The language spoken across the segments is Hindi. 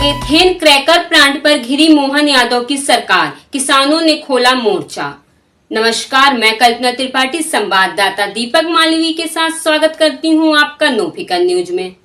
एथेन क्रैकर प्लांट पर घिरी मोहन यादव की सरकार, किसानों ने खोला मोर्चा। नमस्कार, मैं कल्पना त्रिपाठी संवाददाता दीपक मालवी के साथ स्वागत करती हूं आपका नो फिकर न्यूज में।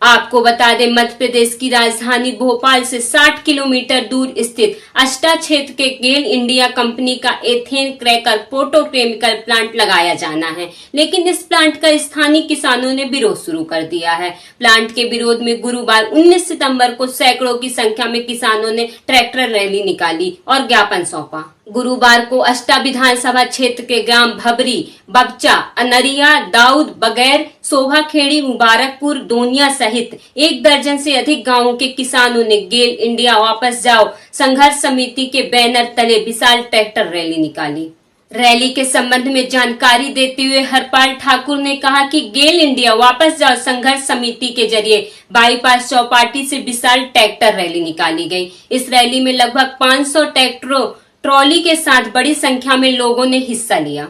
आपको बता दें, मध्य प्रदेश की राजधानी भोपाल से 60 किलोमीटर दूर स्थित अष्टा क्षेत्र के गेल इंडिया कंपनी का एथेन क्रैकर पेट्रोकेमिकल प्लांट लगाया जाना है, लेकिन इस प्लांट का स्थानीय किसानों ने विरोध शुरू कर दिया है। प्लांट के विरोध में गुरुवार 19 सितंबर को सैकड़ों की संख्या में किसानों ने ट्रैक्टर रैली निकाली और ज्ञापन सौंपा। गुरुवार को अष्टा विधानसभा क्षेत्र के ग्राम भबरी, बबचा, अनरिया, दाऊद, बगैर, शोभाखेड़ी, मुबारकपुर, दोनिया सहित 1 दर्जन से अधिक गांवों के किसानों ने गेल इंडिया वापस जाओ संघर्ष समिति के बैनर तले विशाल ट्रैक्टर रैली निकाली। रैली के संबंध में जानकारी देते हुए हरपाल ठाकुर ने कहा कि गेल इंडिया वापस जाओ संघर्ष समिति के जरिए बाईपास चौपाटी से विशाल ट्रैक्टर रैली निकाली गई। इस रैली में लगभग 500 ट्रैक्टरों ट्रॉली के साथ बड़ी संख्या में लोगों ने हिस्सा लिया।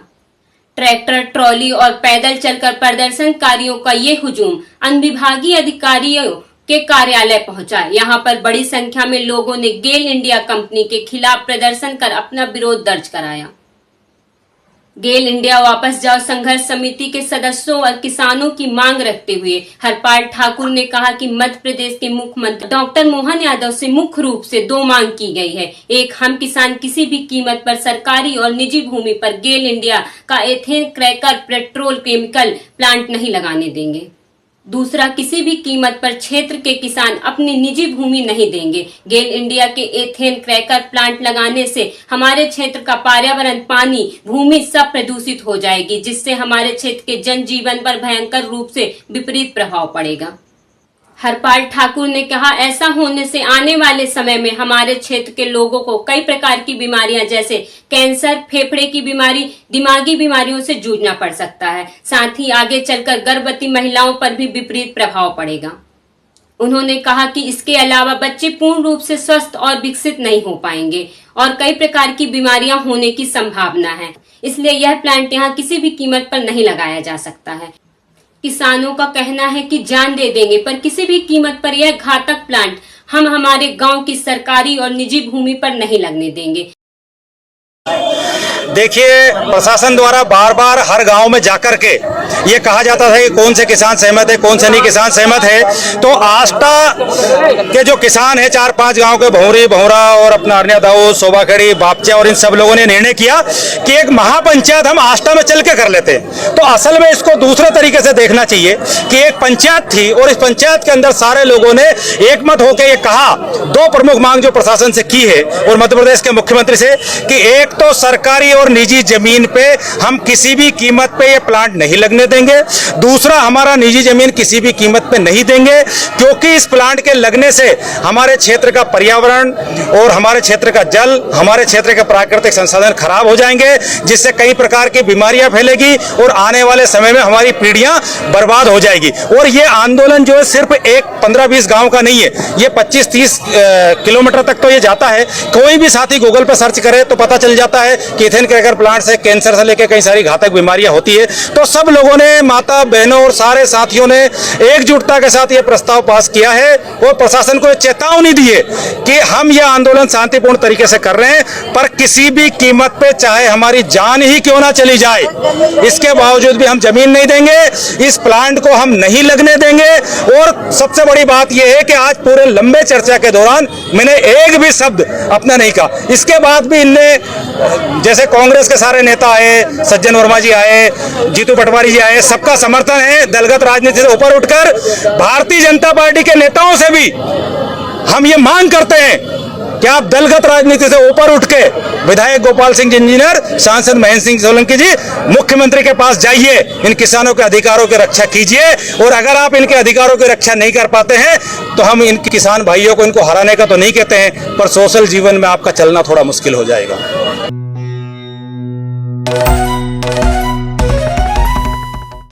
ट्रैक्टर, ट्रॉली और पैदल चलकर प्रदर्शनकारियों का ये हुजूम अनुविभागीय अधिकारियों के कार्यालय पहुंचा। यहां पर बड़ी संख्या में लोगों ने गेल इंडिया कंपनी के खिलाफ प्रदर्शन कर अपना विरोध दर्ज कराया। गेल इंडिया वापस जाओ संघर्ष समिति के सदस्यों और किसानों की मांग रखते हुए हरपाल ठाकुर ने कहा कि मध्य प्रदेश के मुख्यमंत्री डॉक्टर मोहन यादव से मुख्य रूप से 2 मांग की गई है। एक, हम किसान किसी भी कीमत पर सरकारी और निजी भूमि पर गेल इंडिया का एथेन क्रैकर पेट्रोकेमिकल प्लांट नहीं लगाने देंगे। दूसरा, किसी भी कीमत पर क्षेत्र के किसान अपनी निजी भूमि नहीं देंगे। गेल इंडिया के एथेन क्रैकर प्लांट लगाने से हमारे क्षेत्र का पर्यावरण, पानी, भूमि सब प्रदूषित हो जाएगी, जिससे हमारे क्षेत्र के जनजीवन पर भयंकर रूप से विपरीत प्रभाव पड़ेगा। हरपाल ठाकुर ने कहा, ऐसा होने से आने वाले समय में हमारे क्षेत्र के लोगों को कई प्रकार की बीमारियां जैसे कैंसर, फेफड़े की बीमारी, दिमागी बीमारियों से जूझना पड़ सकता है। साथ ही आगे चलकर गर्भवती महिलाओं पर भी विपरीत प्रभाव पड़ेगा। उन्होंने कहा कि इसके अलावा बच्चे पूर्ण रूप से स्वस्थ और विकसित नहीं हो पाएंगे और कई प्रकार की बीमारियां होने की संभावना है। इसलिए यह प्लांट यहाँ किसी भी कीमत पर नहीं लगाया जा सकता है। किसानों का कहना है कि जान दे देंगे, पर किसी भी कीमत पर यह घातक प्लांट हम हमारे गांव की सरकारी और निजी भूमि पर नहीं लगने देंगे। देखिए, प्रशासन द्वारा बार बार हर गांव में जाकर के ये कहा जाता था कि कौन से किसान सहमत है, कौन से नहीं किसान सहमत है। तो आष्टा के जो किसान है 4-5 गांव के, भौरी, भौरा और अपना अरनिया, दाऊद, शोभाखेड़ी, बापचा और इन सब लोगों ने निर्णय किया कि एक महापंचायत हम आष्टा में चल के कर लेते हैं। तो असल में इसको दूसरे तरीके से देखना चाहिए कि एक पंचायत थी और इस पंचायत के अंदर सारे लोगों ने एकमत होकर ये कहा, 2 प्रमुख मांग जो प्रशासन से की है और मध्य प्रदेश के मुख्यमंत्री से, कि एक तो सरकारी और निजी जमीन पे हम किसी भी कीमत पे ये प्लांट नहीं लगने देंगे। दूसरा, हमारा निजी जमीन किसी भी कीमत पे नहीं देंगे, क्योंकि इस प्लांट के लगने से हमारे क्षेत्र का पर्यावरण और हमारे क्षेत्र का जल, हमारे क्षेत्र के प्राकृतिक संसाधन खराब हो जाएंगे, जिससे कई प्रकार की बीमारियां फैलेगी और आने वाले समय में हमारी पीढ़ियां बर्बाद हो जाएगी। और ये आंदोलन जो है सिर्फ एक 15-20 गांव का नहीं है, ये 25-30 किलोमीटर तक तो ये जाता है। कोई भी साथी गूगल पर सर्च करे तो पता चल जाता है कि एथेन क्रैकर प्लांट से कैंसर से लेकर कई सारी घातक बीमारियां होती है। तो सब लोगों ने, माता बहनों और सारे साथियों ने एकजुटता के साथ ये प्रस्ताव पास किया है और प्रशासन को चेतावनी दी है कि हम यह आंदोलन शांतिपूर्ण तरीके से कर रहे हैं, पर किसी भी कीमत पे, चाहे हमारी जान ही क्यों ना चली जाए, इसके बावजूद भी हम जमीन नहीं देंगे, इस प्लांट को हम नहीं लगने देंगे। और सबसे बड़ी बात यह है कि आज पूरे लंबे चर्चा के दौरान मैंने एक भी शब्द अपना नहीं कहा। इसके बाद भी इनने, जैसे कांग्रेस के सारे नेता आए, सज्जन वर्मा जी आए, जीतू पटवारी जी आए, सबका समर्थन है। दलगत राजनीति से ऊपर उठकर भारतीय जनता पार्टी के नेताओं से भी हम ये मांग करते हैं कि आप दलगत राजनीति से ऊपर उठ के विधायक गोपाल सिंह इंजीनियर, सांसद महेंद्र सिंह सोलंकी जी, मुख्यमंत्री के पास जाइए, इन किसानों के अधिकारों की रक्षा कीजिए। और अगर आप इनके अधिकारों की रक्षा नहीं कर पाते हैं तो हम इन किसान भाइयों को, इनको हराने का तो नहीं कहते हैं, पर सोशल जीवन में आपका चलना थोड़ा मुश्किल हो जाएगा।